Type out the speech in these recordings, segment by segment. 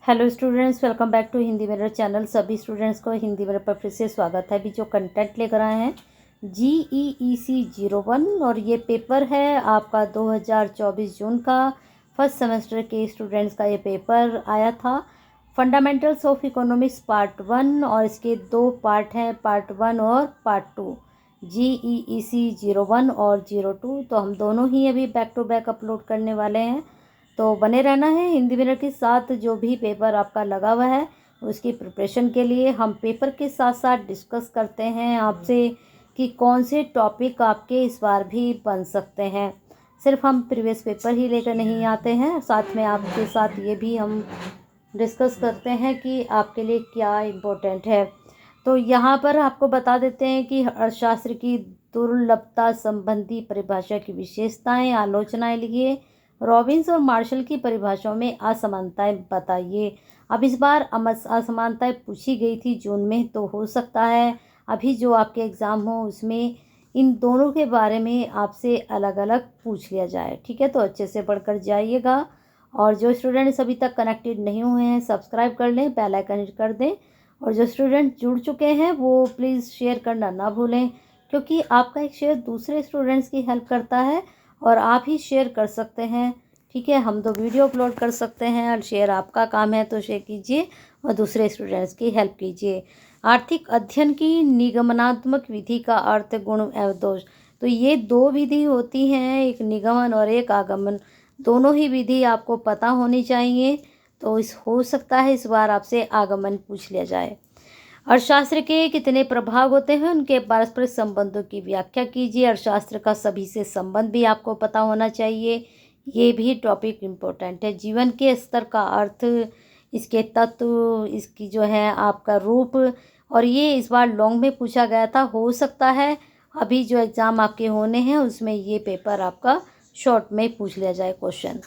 Hello students, welcome back to Hindi Mirror channel. सभी students को Hindi mirror पर फिर से स्वागत है। अभी जो कंटेंट लेकर आए हैं GEEC 01 और ये पेपर है आपका 2024 जून का। फर्स्ट सेमेस्टर के स्टूडेंट्स का ये पेपर आया था। फंडामेंटल्स ऑफ इकोनॉमिक्स पार्ट 1 और इसके दो पार्ट हैं, पार्ट 1 और पार्ट 2, GEEC 01 और 02। तो हम दोनों ही अभी बैक टू बैक अपलोड करने वाले हैं, तो बने रहना है हिंदी मिरर के साथ। जो भी पेपर आपका लगा हुआ है उसकी प्रिपरेशन के लिए हम पेपर के साथ साथ डिस्कस करते हैं आपसे कि कौन से टॉपिक आपके इस बार भी बन सकते हैं। सिर्फ हम प्रीवियस पेपर ही लेकर नहीं आते हैं, साथ में आपके साथ ये भी हम डिस्कस करते हैं कि आपके लिए क्या इम्पोर्टेंट है। तो यहाँ पर आपको बता देते हैं कि अर्थशास्त्र की दुर्लभता संबंधी परिभाषा की विशेषताएं, आलोचनाएं लिखिए। रॉबिन्स और मार्शल की परिभाषाओं में असमानताएं बताइए। अब इस बार असमानताएं पूछी गई थी जून में, तो हो सकता है अभी जो आपके एग्ज़ाम हो उसमें इन दोनों के बारे में आपसे अलग अलग पूछ लिया जाए। ठीक है, तो अच्छे से पढ़कर जाइएगा। और जो स्टूडेंट्स अभी तक कनेक्टेड नहीं हुए हैं सब्सक्राइब कर लें, बेल आइकन हिट कर दें। और जो स्टूडेंट जुड़ चुके हैं वो प्लीज़ शेयर करना ना भूलें, क्योंकि आपका एक शेयर दूसरे स्टूडेंट्स की हेल्प करता है और आप ही शेयर कर सकते हैं। ठीक है, हम तो वीडियो अपलोड कर सकते हैं और शेयर आपका काम है, तो शेयर कीजिए और दूसरे स्टूडेंट्स की हेल्प कीजिए। आर्थिक अध्ययन की निगमनात्मक विधि का अर्थ, गुण एवं दोष। तो ये दो विधि होती हैं, एक निगमन और एक आगमन। दोनों ही विधि आपको पता होनी चाहिए। तो हो सकता है इस बार आपसे आगमन पूछ लिया जाए। अर्थशास्त्र के कितने प्रभाग होते हैं, उनके पारस्परिक संबंधों की व्याख्या कीजिए। अर्थशास्त्र का सभी से संबंध भी आपको पता होना चाहिए, ये भी टॉपिक इम्पोर्टेंट है। जीवन के स्तर का अर्थ, इसके तत्व, इसकी जो है आपका रूप, और ये इस बार लॉन्ग में पूछा गया था। हो सकता है अभी जो एग्ज़ाम आपके होने हैं उसमें ये पेपर आपका शॉर्ट में पूछ लिया जाए क्वेश्चन।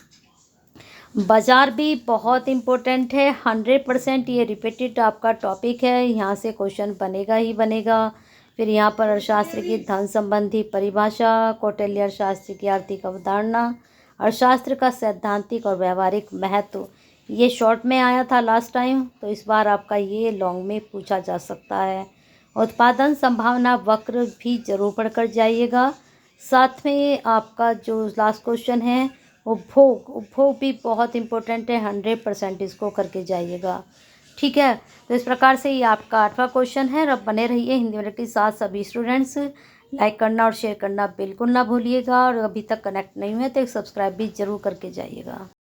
बाज़ार भी बहुत इम्पोर्टेंट है, 100% ये रिपीटेड आपका टॉपिक है, यहाँ से क्वेश्चन बनेगा ही बनेगा। फिर यहाँ पर अर्थशास्त्र की धन संबंधी परिभाषा, कौटिल्य अर्थशास्त्र की आर्थिक अवधारणा, अर्थशास्त्र का सैद्धांतिक और व्यवहारिक महत्व, ये शॉर्ट में आया था लास्ट टाइम, तो इस बार आपका ये लॉन्ग में पूछा जा सकता है। उत्पादन संभावना वक्र भी जरूर पढ़कर जाइएगा। साथ में आपका जो लास्ट क्वेश्चन है उपभोग भी बहुत इम्पोर्टेंट है, 100% इसको करके जाइएगा। ठीक है, तो इस प्रकार से ये आपका 8वां क्वेश्चन है। अब बने रहिए हिंदी मिरर के साथ सभी स्टूडेंट्स। लाइक करना और शेयर करना बिल्कुल ना भूलिएगा, और अभी तक कनेक्ट नहीं हुए तो एक सब्सक्राइब भी जरूर करके जाइएगा।